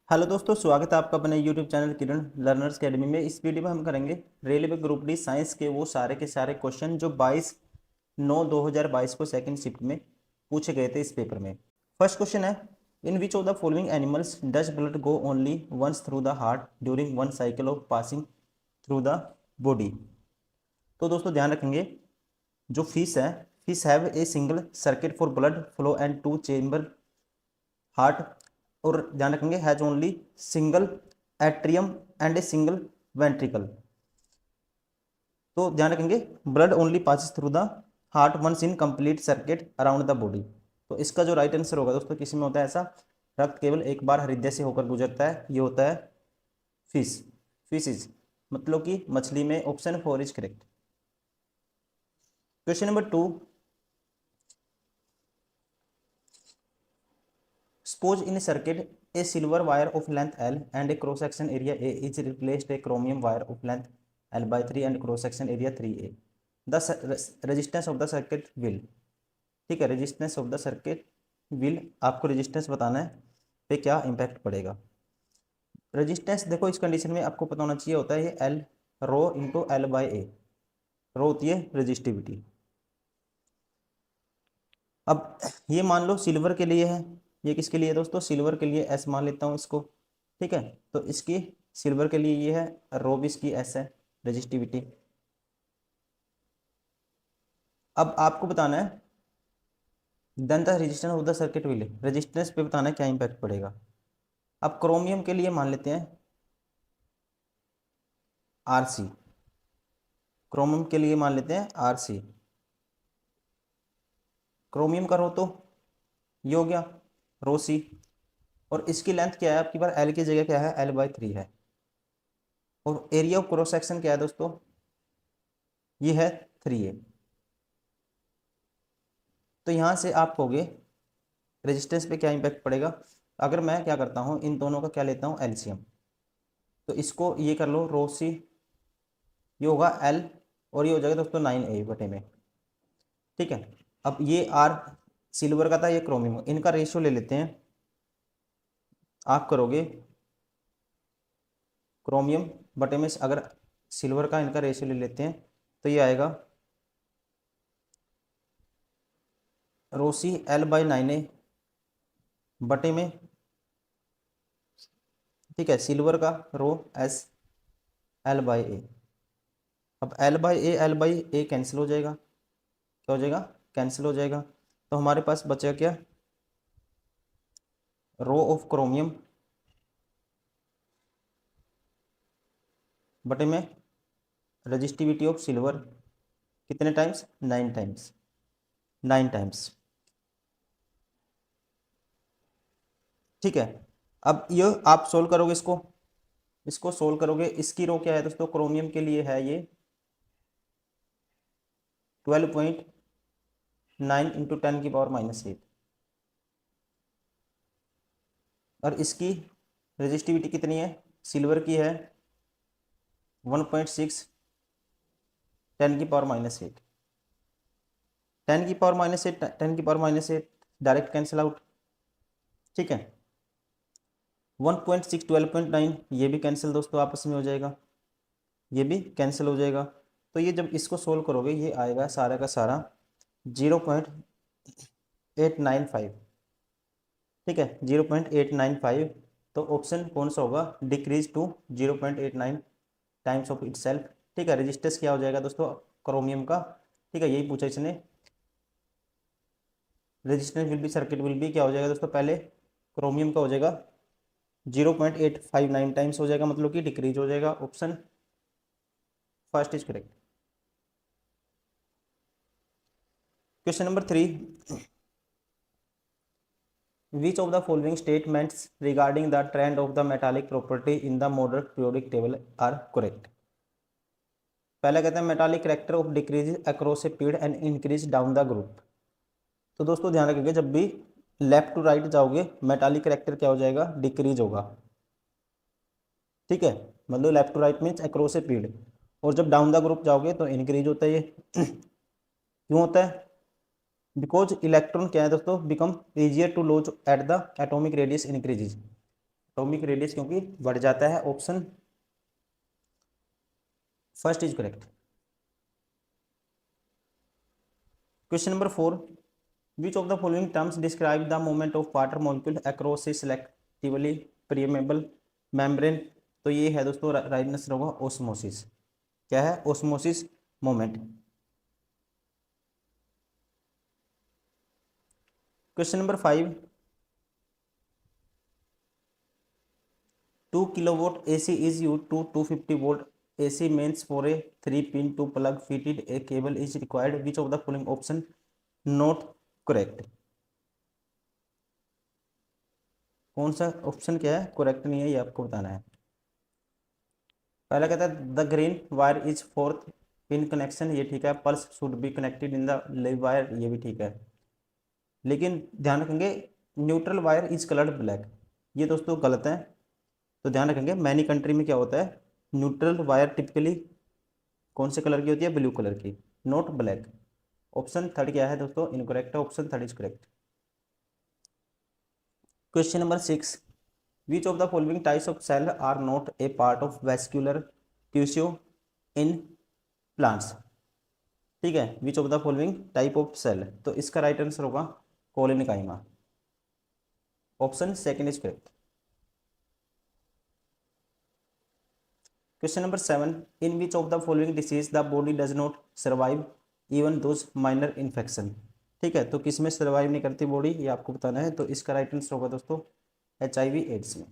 Hello दोस्तों, स्वागत है आपका अपने यूट्यूब चैनल किरण लर्नर्स अकेडमी में। इस वीडियो में हम करेंगे रेलवे ग्रुप डी साइंस के वो सारे के सारे क्वेश्चन जो 22/9/2022 को सेकंड शिफ्ट में पूछे गए थे इस पेपर में। फर्स्ट क्वेश्चन है, in which of the following animals does blood go only once through the heart during one cycle of passing through the body. तो दोस्तों ध्यान रखेंगे, जो फिश है, fish have a single circuit for blood flow and two chamber heart. और ध्यान रखेंगे has only single atrium and a single ventricle. तो ध्यान रखेंगे blood only passes through the heart once in complete circuit around the body. तो इसका जो right answer होगा दोस्तों, किसी में होता है ऐसा, रक्त केवल एक बार हृदय से होकर गुजरता है, ये होता है फिश, फिशिज, मतलब कि मछली में। Option 4 is correct. Question number 2, suppose in a circuit a silver wire of length L and a cross section area A is replaced a chromium wire of length L by 3 and cross section area 3A. The resistance of the circuit will, ठीक है, resistance of the circuit will, आपको resistance बताना है पे क्या impact पड़ेगा। Resistance देखो, इस कंडीशन में आपको पता होना चाहिए होता है ये L rho into L by A. Rho होती है रेजिस्टिविटी। अब ये मान लो सिल्वर के लिए है, ये किसके लिए है दोस्तों, सिल्वर के लिए एस मान लेता हूँ इसको, ठीक है। तो इसकी सिल्वर के लिए ये है रो, भी इसकी एस है रेजिस्टिविटी। अब आपको बताना है then the resistance of the circuit will, resistance पे बताना है क्या इंपैक्ट पड़ेगा। अब क्रोमियम के लिए मान लेते हैं आर सी, क्रोमियम के लिए मान लेते हैं आर सी। क्रोमियम का रो तो ये हो गया रो सी, और इसकी लेंथ क्या है आपकी बार, एल की जगह क्या है, एल बाई 3 है। और एरिया ऑफ क्रॉस सेक्शन क्या है दोस्तों, ये है 3A। तो यहां से आप कहोगे रेजिस्टेंस पे क्या इंपैक्ट पड़ेगा। अगर मैं क्या करता हूं, इन दोनों का क्या लेता हूं, एलसीएम, तो इसको ये कर लो रो सी, ये होगा एल, और ये हो जाएगा दोस्तों 9A बटे में, ठीक है। अब ये आर सिल्वर का था, ये क्रोमियम, इनका रेशियो ले लेते हैं। आप करोगे क्रोमियम बटे में अगर सिल्वर का इनका रेशियो ले लेते हैं, तो ये आएगा रोसी एल बाई 9A बटे में, ठीक है, सिल्वर का रो एस एल बाई ए। अब एल बाई ए कैंसिल हो जाएगा, क्या हो जाएगा, कैंसिल हो जाएगा। तो हमारे पास बचेगा क्या, रो ऑफ क्रोमियम बटे में रजिस्टिविटी ऑफ सिल्वर, कितने टाइम्स, 9 टाइम्स, 9 टाइम्स, ठीक है। अब ये आप सोल्व करोगे इसको, इसको सोल्व करोगे, इसकी रो क्या है दोस्तों, क्रोमियम के लिए है ये 12.9 इंटू 10⁻⁻8, और इसकी रजिस्टिविटी कितनी है, सिल्वर की है 1.6 10⁻⁻8, 10⁻⁻8 10⁻⁻8 डायरेक्ट कैंसिल आउट, ठीक है। 1.6 12.9 ये भी कैंसिल दोस्तों आपस में हो जाएगा, ये भी कैंसिल हो जाएगा। तो ये जब इसको सोल्व करोगे ये आएगा सारा का सारा 0.895, ठीक है, 0.895। तो ऑप्शन कौन सा होगा, decrease to 0.89 times of itself, ठीक है। रेजिस्टेंस क्या हो जाएगा दोस्तों क्रोमियम का, ठीक है, यही पूछा इसने। Resistance will be, circuit will be, क्या हो जाएगा दोस्तों, पहले क्रोमियम का हो जाएगा 0.859 टाइम्स हो जाएगा, मतलब कि डिक्रीज हो जाएगा। Option first is correct. Question number 3, which of the following statements regarding the trend of the metallic property in the model periodic table are correct। पहला कहते हैं metallic character of decrease across a period and increase down the group. तो दोस्तों ध्यान रखिएगा, जब भी left to right जाओगे मेटालिक करेक्टर क्या हो जाएगा, डिक्रीज होगा, ठीक है। मतलब left to right means across a period, और जब डाउन द ग्रुप जाओगे तो इंक्रीज होता है ये क्यों होता है, बिकॉज इलेक्ट्रॉन क्या है दोस्तों, become easier to launch at the atomic radius increases. Atomic radius क्योंकि बढ़ जाता है। Option first is correct. Question number 4, which of the following terms describe the movement of water molecule across a selectively permeable membrane. तो ये है दोस्तों right answer होगा osmosis. क्या है? Osmosis moment. Question number 5, 2 kilowatt AC is used to 250 volt AC mains for a 3-pin to plug fitted a cable is required. Which of the following option not correct? कौन सा option क्या है correct नहीं है, ये आपको बताना है। पहला कहता है the green wire is fourth pin connection, ये ठीक है। Pulse should be connected in the live wire, ये भी ठीक है। लेकिन ध्यान रखेंगे neutral wire is coloured black, ये दोस्तों गलत है। तो ध्यान रखेंगे मैनी कंट्री में क्या होता है, न्यूट्रल वायर टिपिकली कौन से कलर की होती है? ब्लू कलर की, नॉट ब्लैक। ऑप्शन थर्ड क्या है दोस्तों? इनकरेक्ट है। Option third is correct. Question number 6, which of the following types of cell are not a part of vascular tissue in plants. ठीक है, which of the following type of cell, तो इसका right answer होगा collenchyma. Option second is correct. Question number 7, in which of the following disease the body does not survive even those minor infection. ठीक है, तो किस में survive नहीं करती बॉडी, ये आपको बताना है। तो इसका राइट आंसर होगा दोस्तों HIV एड्स में।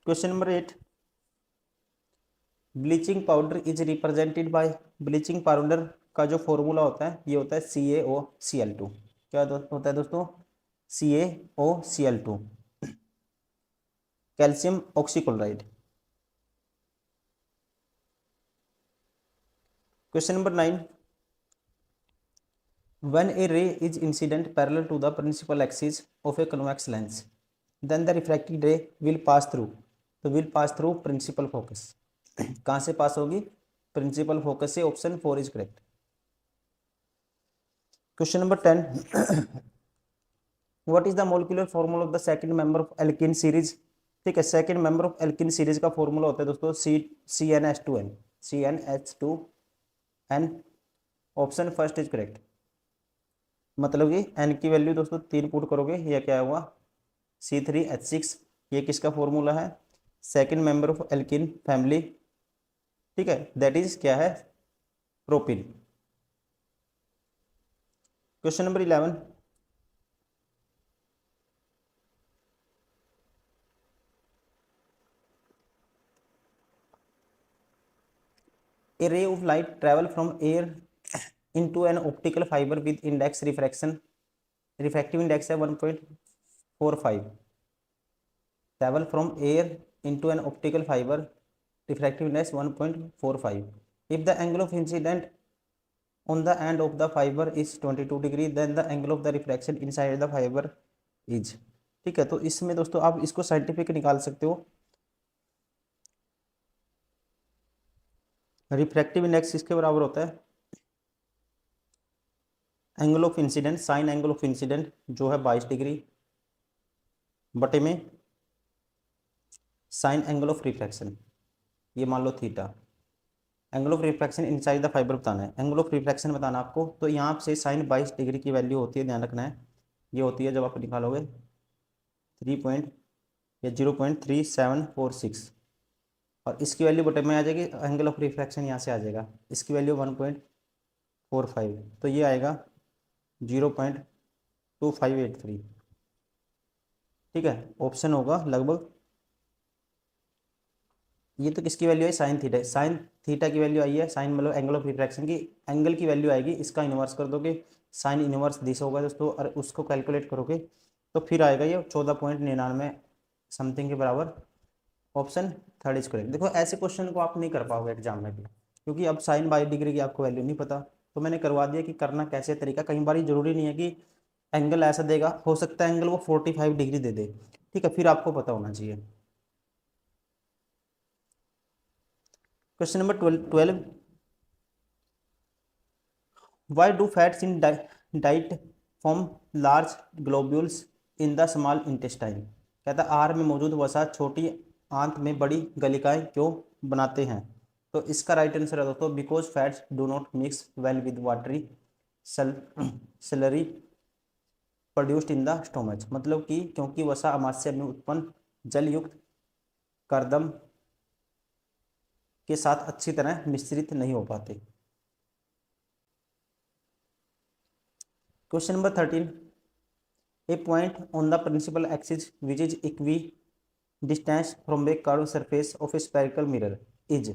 Question number 8, bleaching powder is represented by, bleaching powder का जो फॉर्मूला होता है ये होता है CaOCl2। क्या होता है दोस्तों? CaOCl2, calcium oxychloride. Question number 9, when a ray is incident parallel to the principal axis of a convex lens, then the refracted ray will pass through, तो will pass through principal focus। कहाँ से पास होगी? Principal focus से। Option 4 is correct. Question number 10, what is the molecular formula of the second member of alkene series. ठीक है, second member of alkene series का formula होता है दोस्तों CnH2n, CnH2n। Option first is correct. मतलब कि N की वैल्यू दोस्तों 3 पुट करोगे, यह क्या हुआ? C3H6। ये किसका फॉर्मूला है? Second member of alkene family. ठीक है, दैट इज क्या है? Propyne. Question number 11, a ray of light travel from air into an optical fiber with index refractive index है 1.45, travel from air into an optical fiber, refractive index 1.45। if the angle of incident on the end of the fiber is 22 degree, then the angle of the refraction inside the fiber is। ठीक है, तो इसमें दोस्तों आप इसको scientific निकाल सकते हो। रिफ्रैक्टिव इंडेक्स किसके बराबर होता है? Angle of incident, sign angle of incident जो है 22 डिग्री बटे में साइन एंगल ऑफ रिफ्रैक्शन, ये मान लो theta. Angle of refraction inside the fibre बताना है, एंगल ऑफ रिफ्रैक्शन बताना आपको। तो यहाँ से साइन 22 डिग्री की वैल्यू होती है, ध्यान रखना है। ये होती है जब आप निकालोगे 3 पॉइंट या 0.3746, और इसकी वैल्यू बटे में आ जाएगी। एंगल ऑफ रिफ्रैक्शन यहाँ से आ जाएगा, इसकी वैल्यू 1.45, तो ये आएगा 0.2583। ठीक है, ऑप्शन होगा लगभग। ये तो किसकी वैल्यू है? Sine theta. साइन थीटा की वैल्यू आई है, साइन मतलब एंगल ऑफ रिफ्रैक्शन की एंगल की वैल्यू आएगी, इसका इन्वर्स कर दोगे, साइन इन्वर्स दिस होगा दोस्तों, और उसको कैलकुलेट करोगे तो फिर आएगा ये 14.99 समथिंग के बराबर। Option third is correct. देखो ऐसे क्वेश्चन को आप नहीं कर पाओगे एग्जाम में भी, क्योंकि अब साइन 22 डिग्री की आपको वैल्यू नहीं पता, तो मैंने करवा दिया कि करना कैसे तरीका। कई बार जरूरी नहीं है कि एंगल ऐसा देगा, हो सकता है एंगल वो 45 डिग्री दे दे। ठीक है, फिर आपको पता होना चाहिए। Question number 12, why do fats in diet from large globules in the small intestine. कहता है आहार में मौजूद वसा छोटी आंत में बड़ी गलिकाएं क्यों बनाते हैं। तो इसका राइट आंसर है दोस्तों because fats do not mix well with watery salary produced in the stomach. मतलब कि क्योंकि वसा अमाशय में उत्पन्न जलयुक्त कर्दम के साथ अच्छी तरह मिश्रित नहीं हो पाते। Question number 13, a point on the principal axis which is equidistant from a curve surface of a spherical mirror is.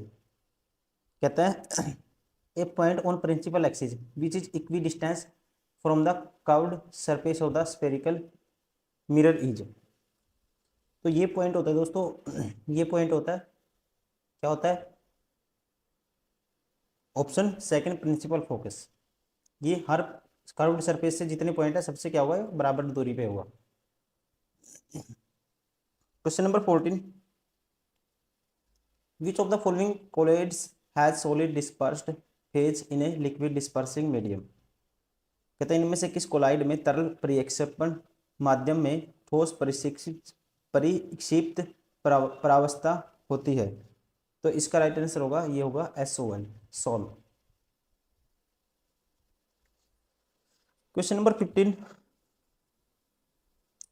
कहता है a point on principal axis which is equidistant from the curved surface of the spherical mirror is. तो ये point होता है दोस्तों, ये point होता है, क्या होता है, ऑप्शन सेकंड प्रिंसिपल फोकस। ये हर कर्व्ड सरफेस से जितने पॉइंट है सबसे क्या हुआ है, बराबर दूरी पे हुआ। Question number 14, which of the following colloids has solid dispersed phase in a liquid dispersing medium. कहते हैं इनमें से किस कोलाइड में तरल परिक्षेपण माध्यम में ठोस परिक्षिप्त प्रावस्था होती है। तो इसका राइट आंसर होगा, ये होगा SON, सॉल। Question number 15,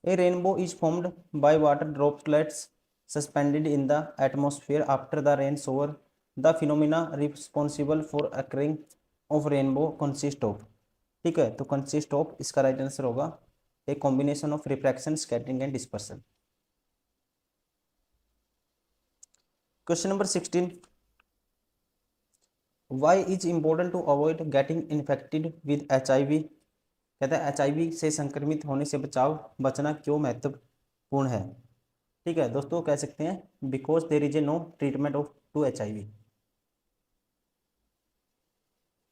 a rainbow is formed by water droplets suspended in the atmosphere after the rain shower. The phenomena responsible for occurring of rainbow consist of. ठीक है, तो कंसिस्ट ऑफ, इसका right answer होगा a combination of refraction, scattering and dispersion. Question number 16, why is important to avoid getting infected with HIV। कहता है HIV से संक्रमित होने से बचना क्यों महत्वपूर्ण है। ठीक है दोस्तों, कह सकते हैं because there is a no treatment of to HIV।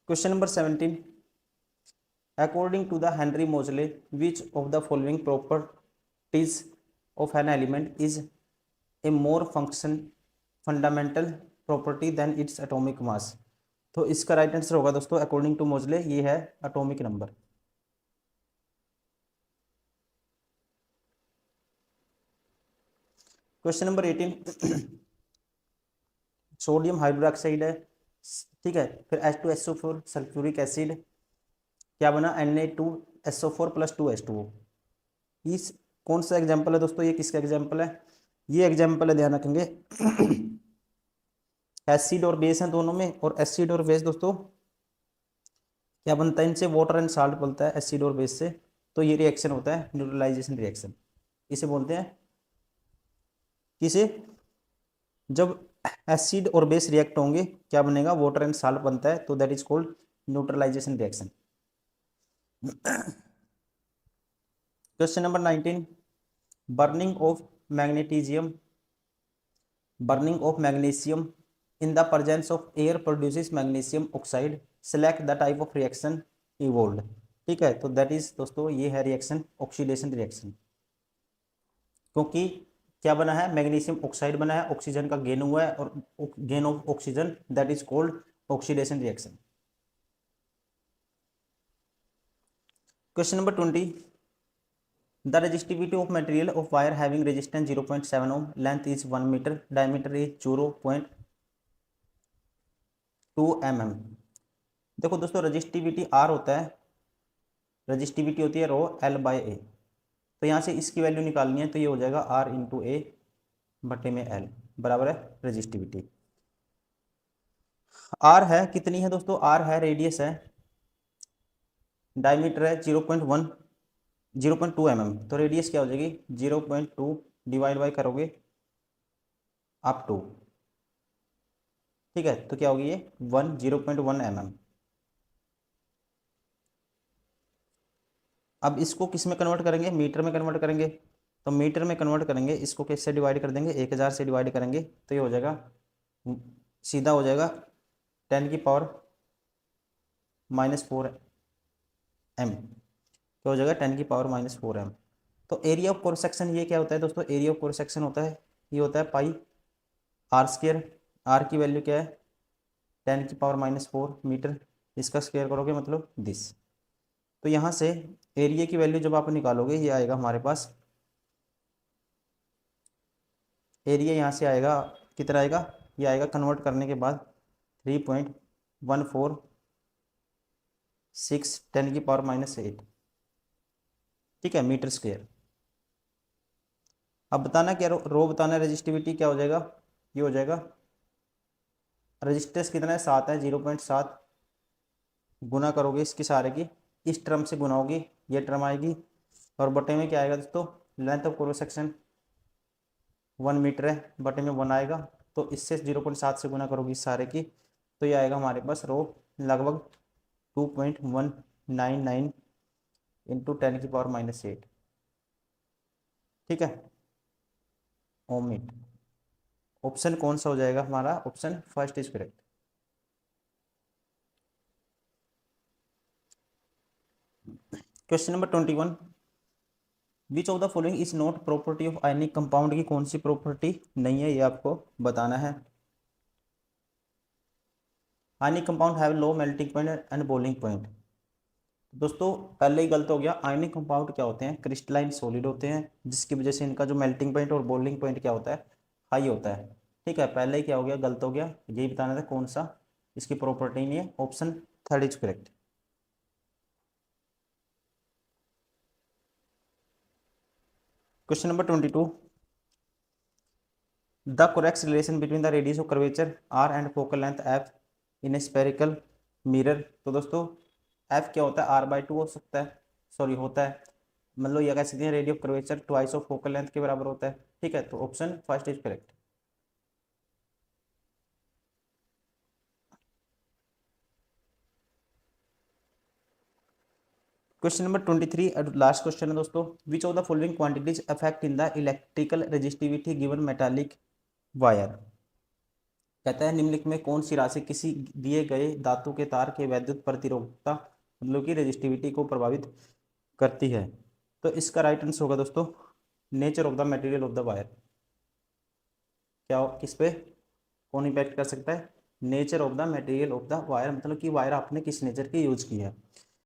Question number 17, according to the Henry Moseley which of the following properties of an element is a more fundamental property than its atomic mass. तो इसका right answer होगा दोस्तों according to मोजले, ये है atomic number. Question number 18, sodium hydroxide है, ठीक है, फिर H2SO4 सल्फ्यूरिक एसिड, क्या बना Na2SO4 + 2H2O। इस कौन सा एग्जाम्पल है दोस्तों, ये किसका एग्जाम्पल है, ये एग्जाम्पल है, ध्यान रखेंगे एसिड और बेस हैं दोनों में, और एसिड और बेस दोस्तों क्या बनता है इनसे, वाटर एंड साल्ट बनता है एसिड और बेस से। तो ये रिएक्शन होता है न्यूट्रलाइजेशन रिएक्शन, इसे बोलते हैं किसे, जब एसिड और बेस रिएक्ट होंगे क्या बनेगा, वाटर एंड साल्ट बनता है, तो that is called neutralisation reaction. Question number 19, burning of magnesium burning of magnesium in the presence of air produces magnesium oxide, select the type of reaction evolved। ठीक है, तो that is दोस्तों ये है reaction oxidation reaction, क्योंकि क्या बना है, मैग्नीशियम ऑक्साइड बना है, ऑक्सीजन का गेन हुआ है, और gain of oxygen that is called oxidation reaction. Question number 20, the resistivity of material of wire having resistance 0.7 ohm, length is 1 metre, diameter is 0.2 mm। देखो दोस्तों रजिस्टिविटी R होता है, रजिस्टिविटी होती है रो L/A। तो यहाँ से इसकी वैल्यू निकालनी है, तो ये हो जाएगा R × A/L बराबर है रजिस्टिविटी। R है कितनी है दोस्तों, R है रेडियस है, डायमीटर है 0.2 mm, तो रेडियस क्या हो जाएगी 0.2 डिवाइड बाई करोगे अप टू, ठीक है, तो क्या होगी ये 0.1 mm। अब इसको किस में कन्वर्ट करेंगे, मीटर में कन्वर्ट करेंगे, तो मीटर में कन्वर्ट करेंगे, इसको किससे डिवाइड कर देंगे, 1000 से डिवाइड करेंगे, तो ये हो जाएगा सीधा हो जाएगा 10⁻⁻⁴ m, क्या हो जाएगा 10⁻⁻⁴ m। तो एरिया ऑफ क्रॉस सेक्शन ये क्या होता है दोस्तों, एरिया ऑफ क्रॉस सेक्शन होता है, ये होता है πr², r की वैल्यू क्या है 10⁻⁻⁴ मीटर, इसका स्क्वायर करोगे मतलब दिस। तो यहाँ से एरिया की वैल्यू जब आप निकालोगे ये आएगा हमारे पास, एरिया यहाँ से आएगा कितना आएगा, ये आएगा कन्वर्ट करने के बाद 3.146 10⁻⁸, ठीक है, मीटर स्क्वायर। अब बताना क्या, रो बताना रेजिस्टिविटी क्या हो जाएगा, ये हो जाएगा रजिस्टेंस कितना है 7 है, 0.7 गुना करोगे इसकी सारे की, इस टर्म से गुना होगी ये टर्म आएगी, और बटे में क्या आएगा दोस्तों, length of cross section 1 metre है, बटे में 1 आएगा, तो इससे 0.7 से गुना करोगी इस सारे की, तो ये आएगा हमारे पास रो लगभग 2.199 इंटू 10⁻⁸, ठीक है, ओमिट। ऑप्शन कौन सा हो जाएगा हमारा, option first is correct. Question number 21, which of the following is not property of ionic compound, की कौन सी प्रॉपर्टी नहीं है ये आपको बताना है। Ionic compound have low melting point and boiling point. दोस्तों पहले ही गलत हो गया, आयनिक कंपाउंड क्या होते हैं, क्रिस्टलाइन सॉलिड होते हैं, जिसकी वजह से इनका जो मेल्टिंग पॉइंट और बॉइलिंग पॉइंट क्या होता है, हाई होता है, ठीक है, पहले ही क्या हो गया, गलत हो गया, यही बताना था कौन सा इसकी प्रॉपर्टी नहीं है, option third is correct. Question number 22, the correct relation between the radius of curvature R and focal length F in A spherical mirror. तो दोस्तों एफ क्या होता है, r/2 हो सकता है, सॉरी होता है, मतलब ये कह सकते हैं radius of curvature twice of focal length के बराबर होता है, ठीक है, तो option first is correct. Question number 23 last question है दोस्तों, विच of the following quantities affect in the electrical resistivity given metallic wire. कहता है निम्नलिखित में कौन सी राशि किसी दिए गए धातु के तार के वैद्युत प्रतिरोधकता मतलब की रेजिस्टिविटी को प्रभावित करती है। तो इसका राइट आंसर होगा दोस्तों nature of the material of the wire. क्या किस पे कौन इम्पैक्ट कर सकता है, nature of the material of the wire, मतलब कि वायर आपने किस नेचर की यूज की है।